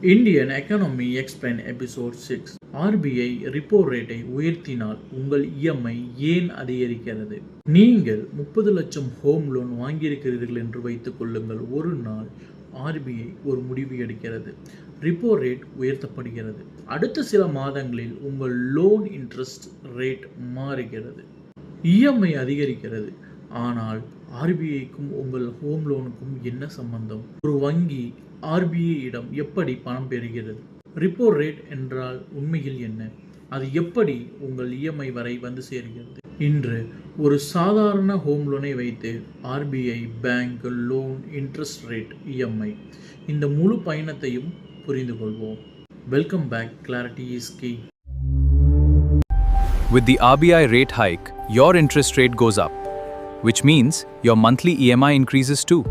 Indian economy explain episode 6. RBI repo ரேட்டை உயர்த்தினால் உங்கள் இஎம்ஐ ஏன் அதிகரிக்கிறது? நீங்கள் 30 லட்சம் ஹோம் லோன் வாங்கியிருக்கிறீர்கள் என்று வைத்துக் கொள்ளுங்கள். ஒரு நாள் ஆர்பிஐ ஒரு முடிவு எடுக்கிறது, ரிப்போ ரேட் உயர்த்தப்படுகிறது. அடுத்த சில மாதங்களில் உங்கள் லோன் இன்ட்ரெஸ்ட் ரேட் மாறுகிறது, இஎம்ஐ அதிகரிக்கிறது. ஆனால் ஆர்பிஐக்கும் உங்கள் ஹோம் லோனுக்கும் என்ன சம்பந்தம்? ஒரு வங்கி ஆர்பிஐ இடம் எப்படி பணம் பெறுகிறது? ரிப்போ ரேட் என்றால் உண்மையில் என்ன? அது எப்படி உங்கள் இஎம்ஐ வரை வந்து சேர்கிறது? இன்று ஒரு சாதாரண ஹோம் லோனை வைத்து RBI, bank, loan, interest rate, EMI இந்த முழு பயணத்தையும் புரிந்து கொள்வோம். Welcome back. Clarity is key. With the RBI rate hike, your interest rate goes up, which means your monthly EMI increases too.